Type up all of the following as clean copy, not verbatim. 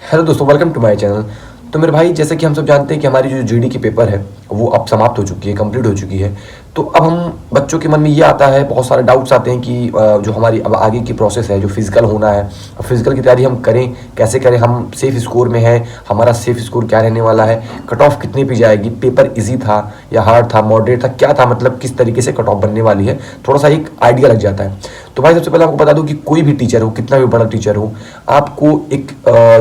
Hello दोस्तों, welcome to my channel. तो मेरे भाई, जैसे कि हम सब जानते हैं कि हमारी जो जीडी की पेपर है वो अब समाप्त हो चुकी है, कंप्लीट हो चुकी है। तो अब हम बच्चों के मन में ये आता है, बहुत सारे डाउट्स आते हैं कि जो हमारी अब आगे की प्रोसेस है, जो फिजिकल होना है, अब फिजिकल की तैयारी हम करें, कैसे करें, हम सेफ स्कोर में हैं, हमारा सेफ स्कोर क्या रहने वाला है, कट ऑफ कितने पे जाएगी, पेपर इजी था या हार्ड था, मॉडरेट था, क्या था, मतलब किस तरीके से कट ऑफ बनने वाली है, थोड़ा सा एक आइडिया लग जाता है। तो भाई सबसे पहले आपको बता दूं कि कोई भी टीचर हो, कितना भी बड़ा टीचर हो, आपको एक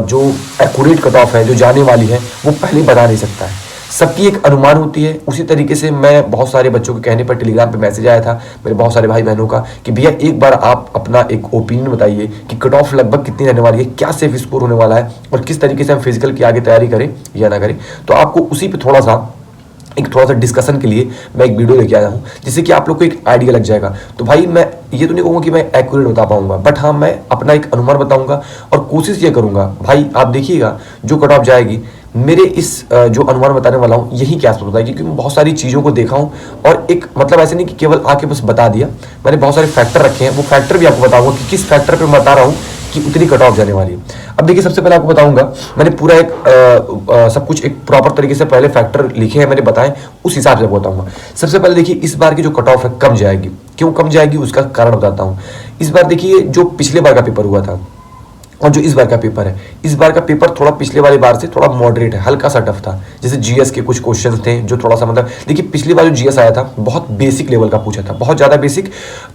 जो एक्यूरेट कट ऑफ है जो जाने वाली है वो पहले बता नहीं सकता है। सबकी एक अनुमान होती है। उसी तरीके से मैं बहुत सारे बच्चों के कहने पर टेलीग्राम पे मैसेज आया था मेरे बहुत सारे भाई बहनों का कि भैया एक बार आप अपना एक ओपिनियन बताइए कि कट ऑफ लगभग कितनी रहने वाली है, क्या सेफ स्कोर होने वाला है और किस तरीके से हम फिजिकल की आगे तैयारी करें या ना करें। तो आपको उसी पे थोड़ा सा डिस्कशन के लिए मैं एक वीडियो लेके आया हूँ, जिससे कि आप लोग को एक आइडिया लग जाएगा। तो भाई मैं ये तो नहीं कहूँगा कि मैं एक्यूरेट बता पाऊंगा, बट हाँ मैं अपना एक अनुमान बताऊंगा और कोशिश ये करूंगा। भाई आप देखिएगा जो कट ऑफ जाएगी मेरे इस जो अनुमान बताने वाला हूँ यही क्या आसपास बताएगी, क्योंकि मैं बहुत सारी चीज़ों को देखा हूँ और एक मतलब ऐसे नहीं कि केवल आके बस बता दिया, मैंने बहुत सारे फैक्टर रखे हैं। वो फैक्टर भी आपको बताऊंगा कि किस फैक्टर पर मैं बता रहा हूँ कि उतनी कट ऑफ जाने वाली है। अब देखिए, सबसे पहले आपको बताऊंगा, मैंने पूरा एक सब कुछ एक प्रॉपर तरीके से पहले फैक्टर लिखे हैं, मैंने बताए, उस हिसाब से बताऊंगा। सबसे पहले देखिए, इस बार की जो कट ऑफ है कम जाएगी। क्यों कम जाएगी उसका कारण बताता हूँ। इस बार देखिए, जो पिछले बार का पेपर हुआ था और जो इस बार का पेपर है, इस बार का पेपर थोड़ा पिछले वाली बार से थोड़ा मॉडरेट है, हल्का सा टफ था। जैसे जीएस के कुछ क्वेश्चंस थे जो थोड़ा सा मतलब, देखिए पिछली बार जो जीएस आया था बहुत बेसिक लेवल का पूछा था, बहुत ज़्यादा बेसिक।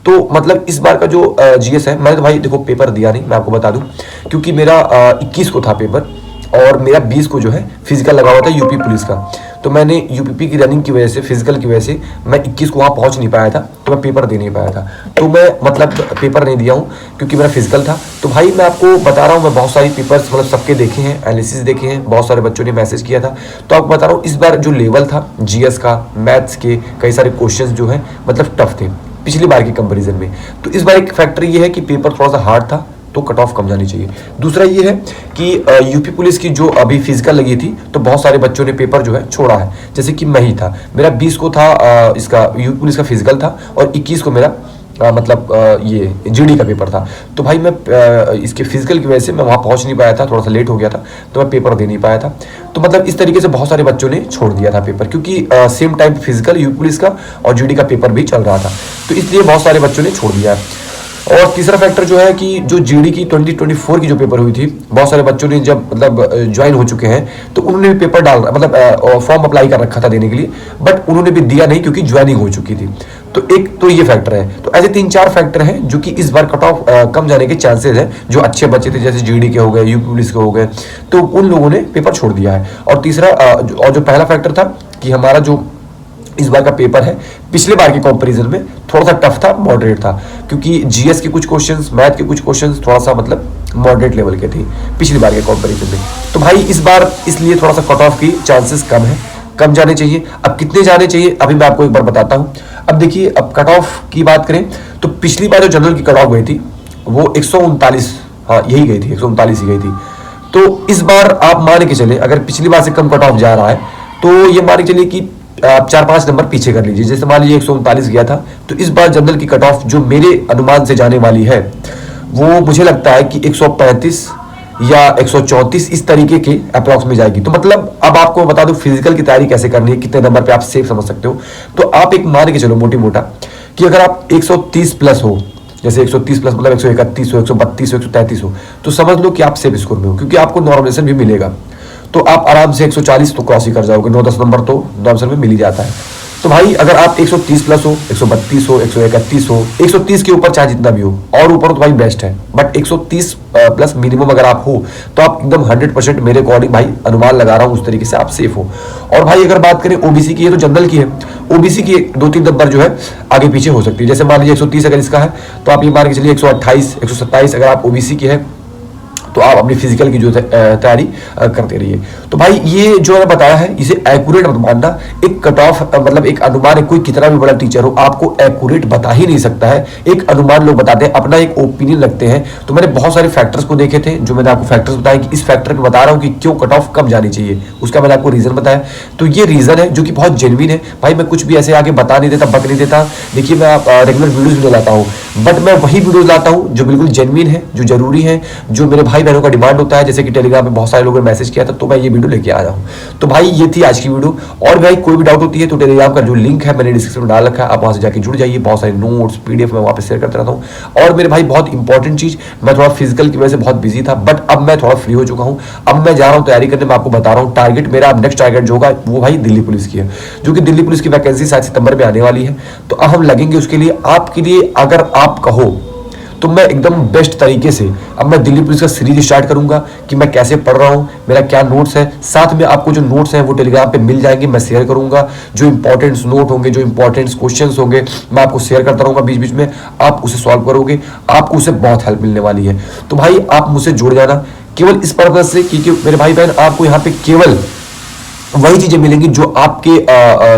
तो मतलब इस बार का जो जीएस है, मैंने तो भाई देखो पेपर दिया नहीं, मैं आपको बता दूं, क्योंकि मेरा 21 को था पेपर और मेरा 20 को जो है फिजिकल लगा हुआ था यूपी पुलिस का। तो मैंने यूपीपी की रनिंग की वजह से, फिजिकल की वजह से मैं 21 को वहाँ पहुँच नहीं पाया था, तो मैं पेपर दे नहीं पाया था। तो मैं मतलब पेपर नहीं दिया हूँ क्योंकि मेरा फिजिकल था। तो भाई मैं आपको बता रहा हूँ, मैं बहुत सारी पेपर्स मतलब सबके देखे हैं, एनालिसिस देखे हैं, बहुत सारे बच्चों ने मैसेज किया था। तो आपको बता रहा हूँ, इस बार जो लेवल था जीएस का, मैथ्स के कई सारे क्वेश्चन जो है मतलब टफ थे पिछली बार की कंपेरिजन में। तो इस बार एक फैक्टर ये है कि पेपर थोड़ा सा हार्ड था, तो कट ऑफ कम जानी चाहिए। दूसरा ये है कि यूपी पुलिस की जो अभी फिजिकल लगी थी, तो बहुत सारे बच्चों ने पेपर जो है छोड़ा है, जैसे कि मैं ही था। मेरा 20 को था इसका यूपी पुलिस का फिजिकल था और 21 को मेरा ये जीडी का पेपर था। तो भाई मैं इसके फिजिकल की वजह से मैं वहाँ पहुँच नहीं पाया था, थोड़ा सा लेट हो गया था, तो मैं पेपर दे नहीं पाया था। तो मतलब इस तरीके से बहुत सारे बच्चों ने छोड़ दिया था पेपर, क्योंकि same time physical UP police का और जीडी का पेपर भी चल रहा था, तो इसलिए बहुत सारे बच्चों ने छोड़ दिया है। और तीसरा फैक्टर जो है कि जो जीडी की 2024 की जो पेपर हुई थी, बहुत सारे बच्चों ने जब मतलब ज्वाइन हो चुके हैं, तो उन्होंने भी पेपर डाल मतलब फॉर्म अप्लाई कर रखा था देने के लिए, बट उन्होंने भी दिया नहीं क्योंकि ज्वाइनिंग हो चुकी थी। तो एक तो ये फैक्टर है। तो ऐसे 3-4 फैक्टर हैं जो कि इस बार कट ऑफ कम जाने के चांसेस हैं। जो अच्छे बच्चे थे जैसे जीडी के हो गए, यूपी पुलिस के हो गए, तो उन लोगों ने पेपर छोड़ दिया है। और तीसरा और जो पहला फैक्टर था कि हमारा जो इस बार का पेपर है पिछले बार के कंपैरिजन में थोड़ा सा टफ था, मॉडरेट था, क्योंकि जीएस के कुछ क्वेश्चंस, मैथ के कुछ क्वेश्चंस थोड़ा सा मतलब मॉडरेट लेवल के थे पिछली बार के कंपैरिजन में। तो भाई इस बार इसलिए थोड़ा सा कट ऑफ की चांसेस कम है, कम जाने चाहिए। अब कितने जाने चाहिए अभी मैं आपको एक बार बताता हूँ। अब देखिए, अब कट ऑफ की बात करें तो पिछली बार जो जनरल की कट ऑफ गई थी वो 139, हाँ यही गई थी, 139 ही गई थी। तो इस बार आप मान के चले, अगर पिछली बार से कम कट ऑफ जा रहा है तो ये मान के चलिए कि आप 4-5 नंबर पीछे कर लीजिए। जैसे मान लीजिए 139 गया था, तो इस बार जनरल की कट ऑफ जो मेरे अनुमान से जाने वाली है वो मुझे लगता है कि 135 या 134 इस तरीके के अप्रॉक्स में जाएगी। तो मतलब अब आपको बता दूं फिजिकल की तैयारी कैसे करनी है, कितने नंबर पे आप सेफ समझ सकते हो। तो आप एक मान के चलो मोटी मोटा कि अगर आप 130 प्लस हो, जैसे 130 प्लस मतलब 131 हो, 132 हो, 133 हो, तो समझ लो कि आप सेफ स्कोर में हो, क्योंकि आपको नॉर्मलाइजेशन भी मिलेगा। तो आप आराम से 140 तो क्रॉस ही कर जाओगे, 9-10 नंबर तो नॉर्मल में मिल ही जाता है। तो भाई अगर आप 130 प्लस हो, 132 हो, 131 हो, 130 के ऊपर चाहे जितना भी हो, और ऊपर तो भाई बेस्ट है, बट 130 प्लस मिनिमम अगर आप हो तो आप एकदम 100% मेरे अकॉर्डिंग भाई अनुमान लगा रहा हूँ उस तरीके से आप सेफ हो। और भाई अगर बात करें ओबीसी की, ये तो जनरल की है, ओबीसी की 2-3 नंबर जो है आगे पीछे हो सकती है। जैसे मान लीजिए 130 अगर इसका है तो आप ये मान के चलिए 128, 127 अगर आप ओबीसी की है तो आप अपनी फिजिकल की जो तैयारी करते रहिए। तो भाई ये जो मैंने बताया है इसे एक्यूरेट मत मानना। एक कट ऑफ मतलब एक अनुमान है, कोई कितना भी बड़ा टीचर हो आपको एक्यूरेट बता ही नहीं सकता है, एक अनुमान लोग बताते हैं, अपना एक ओपिनियन रखते हैं। तो मैंने बहुत सारे फैक्टर्स को देखे थे, जो मैंने आपको फैक्टर्स बताए कि इस फैक्टर में बता रहा हूँ कि क्यों कट ऑफ कम जानी चाहिए, उसका मैंने आपको रीजन बताया। तो ये रीजन है जो कि बहुत जेन्युइन है भाई, मैं कुछ भी ऐसे आगे बता नहीं देता, बक नहीं देता। देखिए मैं रेगुलर वीडियोज भी लाता हूँ, बट मैं वही वीडियोज लाता हूँ जो बिल्कुल जेन्युइन है, जो जरूरी है, जो मेरे भाई बहनों का डिमांड होता है, जैसे कि टेलीग्राम पे बहुत सारे लोगों ने मैसेज किया था, तो मैं ये वीडियो लेके आ रहा हूँ। तो भाई ये थी आज की वीडियो। और भाई कोई भी डाउट होती है तो टेलीग्राम का जो लिंक है मैंने डिस्क्रिप्शन में डाल रखा है, आप वहां से जाके जुड़ जाइए। बहुत सारे नोट्स पीडीएफ मैं वहां पे शेयर करता रहता हूँ। और मेरे भाई बहुत इंपॉर्टेंट चीज, मैं थोड़ा फिजिकल की वजह से बहुत बिजी था, बट अब मैं थोड़ा फ्री हो चुका हूँ। अब मैं जा रहा हूँ तैयारी करने, मैं आपको बता रहा हूँ टारगेट मेरा अब नेक्स्ट टारगेट जो होगा वो भाई दिल्ली पुलिस की है, जो कि दिल्ली पुलिस की वैकेंसी शायद सितंबर में आने वाली है। तो अब हम लगेंगे उसके लिए। आपके लिए अगर आप कहो तो मैं एकदम बेस्ट तरीके से अब मैं दिल्ली पुलिस का सीरीज स्टार्ट करूंगा कि मैं कैसे पढ़ रहा हूं, मेरा क्या नोट्स है। साथ में आपको जो नोट्स हैं वो टेलीग्राम पे मिल जाएंगे, मैं शेयर करूंगा। जो इंपॉर्टेंट नोट होंगे, जो इंपॉर्टेंट क्वेश्चंस होंगे, मैं आपको शेयर करता रहूंगा बीच बीच में। आप उसे सॉल्व करोगे, आपको उससे बहुत हेल्प मिलने वाली है। तो भाई आप मुझसे जुड़ जाना केवल इस पर्पज से कि मेरे भाई बहन आपको यहाँ पे केवल वही चीजें मिलेंगी जो आपके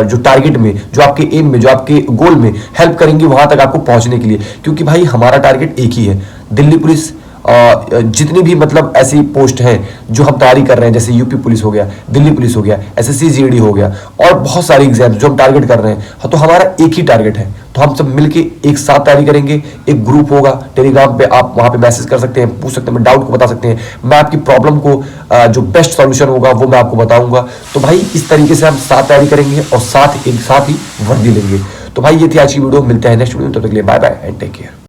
जो टारगेट में, जो आपके एम में, जो आपके गोल में हेल्प करेंगी वहां तक आपको पहुंचने के लिए। क्योंकि भाई हमारा टारगेट एक ही है, दिल्ली पुलिस। जितनी भी मतलब ऐसी पोस्ट हैं जो हम तैयारी कर रहे हैं, जैसे यूपी पुलिस हो गया, दिल्ली पुलिस हो गया, एसएससी जीडी हो गया, और बहुत सारे एग्जाम जो हम टारगेट कर रहे हैं, तो हमारा एक ही टारगेट है। तो हम सब मिलके एक साथ तैयारी करेंगे। एक ग्रुप होगा टेलीग्राम पे, आप वहां पे मैसेज कर सकते हैं, पूछ सकते हैं, डाउट को बता सकते हैं। मैं आपकी प्रॉब्लम को जो बेस्ट सॉल्यूशन होगा वो मैं आपको बताऊंगा। तो भाई इस तरीके से हम साथ तैयारी करेंगे और साथ एक साथ ही वर्दी लेंगे। तो भाई ये थी आज की वीडियो, मिलते हैं नेक्स्ट वीडियो में, तब तक के लिए bye bye and take care.